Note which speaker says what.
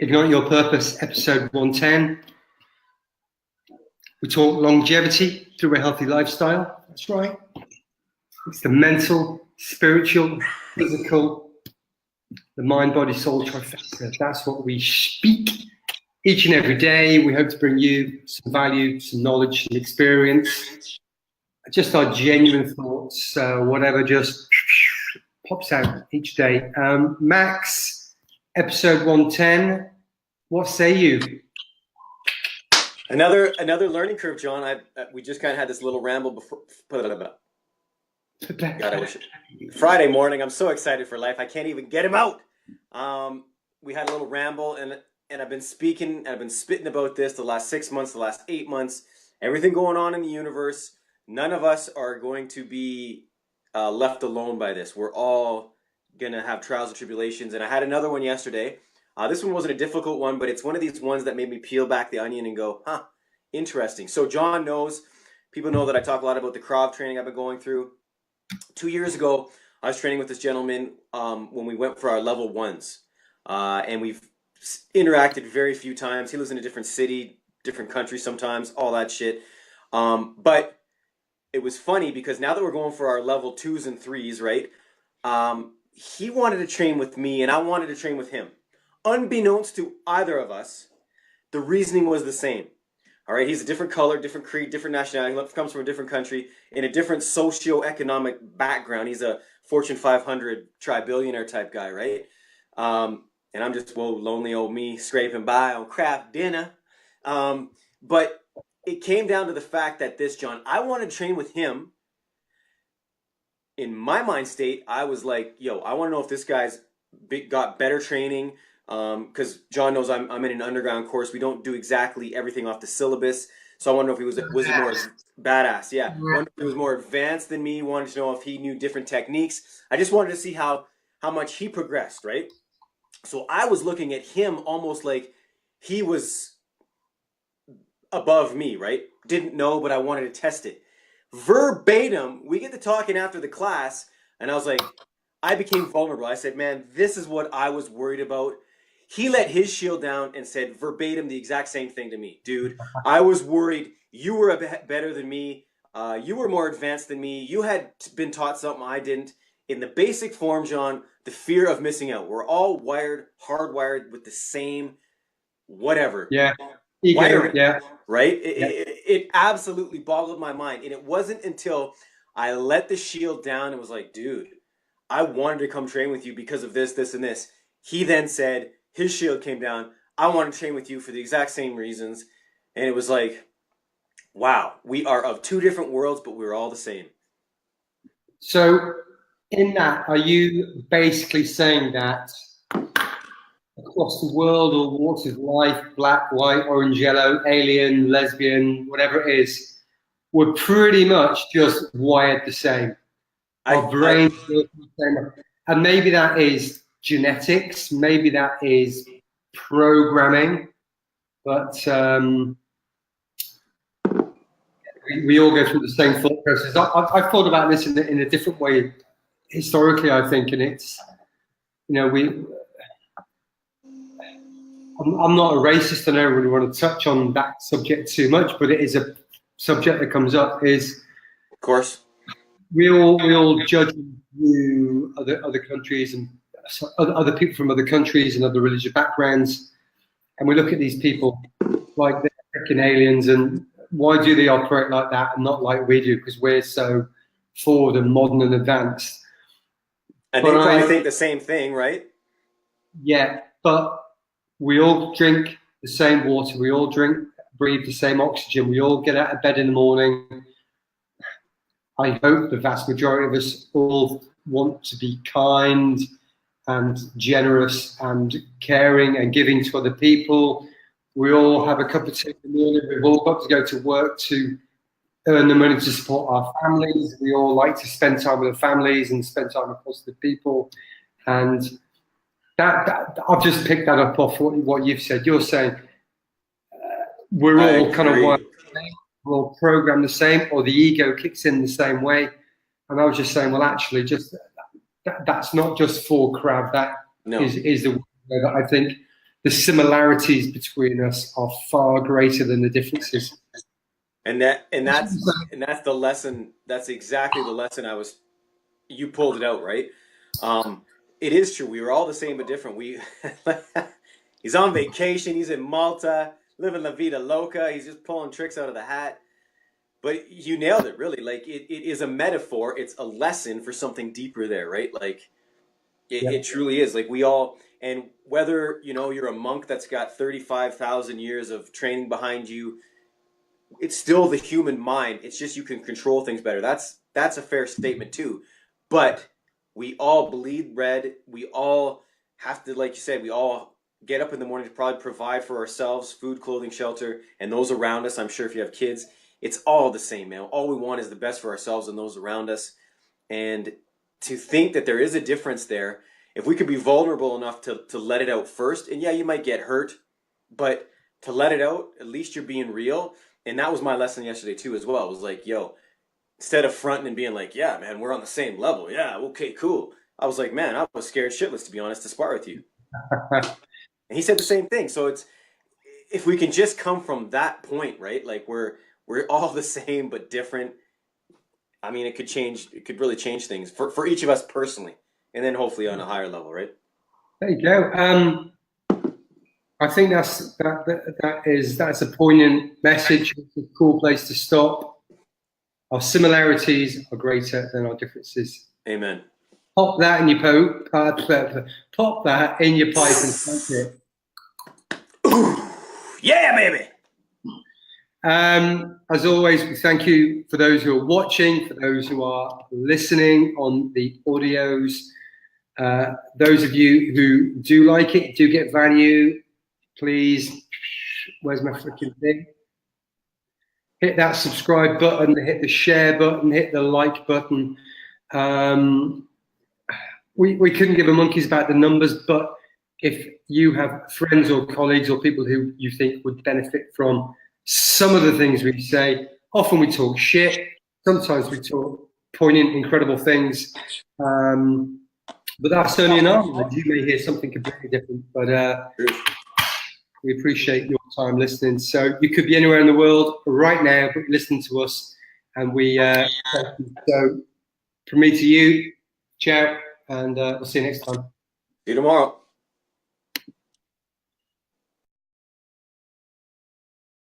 Speaker 1: Ignite Your Purpose, episode 110. We talk longevity through a healthy lifestyle. That's right. It's the mental, spiritual, physical, the mind, body, soul trifecta. That's what we speak each and every day. We hope to bring you some value, some knowledge, some experience, just our genuine thoughts, whatever just pops out each day. Max, episode 110. What say you?
Speaker 2: Another learning curve, John. We just kind of had this little ramble before. God, I wish Friday morning. I'm so excited for life. I can't even get him out. We had a little ramble, and I've been speaking. I've been spitting about this the last 6 months, the last 8 months. Everything going on in the universe. None of us are going to be left alone by this. We're all gonna have trials and tribulations. And I had another one yesterday. This one wasn't a difficult one, but it's one of these ones that made me peel back the onion and go, huh, interesting. So John knows, people know that I talk a lot about the Krav training I've been going through. 2 years ago, I was training with this gentleman when we went for our level ones. And we've interacted very few times. He lives in a different city, different country sometimes, all that shit. But it was funny because now that we're going for our level 2s and 3s, right? He wanted to train with me and I wanted to train with him. Unbeknownst to either of us, the reasoning was the same. All right, he's a different color, different creed, different nationality, comes from a different country, in a different socio-economic background. He's a Fortune 500 tri-billionaire type guy, right? And I'm just, whoa, lonely old me, scraping by on craft dinner. But it came down to the fact that John, I wanted to train with him. In my mind state, I was like, yo, I want to know if this guy's got better training. Because John knows I'm in an underground course. We don't do exactly everything off the syllabus. So I want to know if he was he more badass. Yeah. I wonder if he was more advanced than me. Wanted to know if he knew different techniques. I just wanted to see how much he progressed, right? So I was looking at him almost like he was above me, right? Didn't know, but I wanted to test it. Verbatim, we get to talking after the class, and I was like, I became vulnerable. I said, man, this is what I was worried about. He let his shield down and said verbatim the exact same thing to me. Dude, I was worried. You were better than me. You were more advanced than me. You had been taught something I didn't. In the basic form, John, the fear of missing out. We're all hardwired with the same whatever.
Speaker 1: Yeah.
Speaker 2: Wiring,
Speaker 1: yeah.
Speaker 2: Right? It absolutely boggled my mind. And it wasn't until I let the shield down and was like, dude, I wanted to come train with you because of this, this, and this. He then said, his shield came down. I want to train with you for the exact same reasons. And it was like, wow, we are of two different worlds, but we're all the same.
Speaker 1: So in that, are you basically saying that across the world, all walks of life, black, white, orange, yellow, alien, lesbian, whatever it is, we're pretty much just wired the same? Our brains work the same. And maybe that is genetics, maybe that is programming, but we all go through the same thought process. I've thought about this in a different way historically, I think, and it's, you know, I'm not a racist. I don't really want to touch on that subject too much, but it is a subject that comes up. Is,
Speaker 2: of course,
Speaker 1: we all judge you other countries and other people from other countries and other religious backgrounds, and we look at these people like they're freaking aliens, and why do they operate like that and not like we do? Because we're so forward and modern and advanced.
Speaker 2: And they probably think the same thing, right?
Speaker 1: Yeah, but we all drink the same water. We all breathe the same oxygen. We all get out of bed in the morning. I hope the vast majority of us all want to be kind and generous and caring and giving to other people. We all have a cup of tea in the morning. We've all got to go to work to earn the money to support our families. We all like to spend time with our families and spend time with positive people. And that I've just picked that up off what you've said. You're saying we're all kind of wired the same, we're all programmed the same, or the ego kicks in the same way. And I was just saying, well, actually, just that's not just for Krav. That is the way that I think the similarities between us are far greater than the differences.
Speaker 2: And that's the lesson. That's exactly the lesson you pulled it out, right? It is true. We were all the same but different. He's on vacation. He's in Malta, living la vida loca. He's just pulling tricks out of the hat. But you nailed it, really. Like it is a metaphor. It's a lesson for something deeper there, right? Like it truly is. Like we all, and whether you're a monk that's got 35,000 years of training behind you, it's still the human mind. It's just you can control things better. That's a fair statement too. But we all bleed red. We all have to, like you said, we all get up in the morning to probably provide for ourselves, food, clothing, shelter, and those around us. I'm sure if you have kids, it's all the same, man. All we want is the best for ourselves and those around us. And to think that there is a difference there, if we could be vulnerable enough to let it out first, and yeah, you might get hurt, but to let it out, at least you're being real. And that was my lesson yesterday too as well. It was like, yo, instead of fronting and being like, yeah, man, we're on the same level. Yeah, okay, cool. I was like, man, I was scared shitless, to be honest, to spar with you. And he said the same thing. So it's, if we can just come from that point, right? Like we're all the same but different. I mean, it could really change things for each of us personally, and then hopefully on a higher level, right?
Speaker 1: There you go. I think that's a poignant message. It's a cool place to stop. Our similarities are greater than our differences.
Speaker 2: Amen.
Speaker 1: Pop that in your pop that in your pipe and smoke it.
Speaker 2: Yeah, baby.
Speaker 1: As always, we thank you for those who are watching, for those who are listening on the audios. Those of you who do like it, do get value, please, where's my freaking thing? Hit that subscribe button, hit the share button, hit the like button. We couldn't give a monkeys about the numbers, but if you have friends or colleagues or people who you think would benefit from some of the things we say, often we talk shit, sometimes we talk poignant, incredible things, but that's only an argument. You may hear something completely different, but we appreciate your time listening. So you could be anywhere in the world right now, but listen to us, and we thank you. So from me to you, ciao, and we'll see you next time.
Speaker 2: See you tomorrow.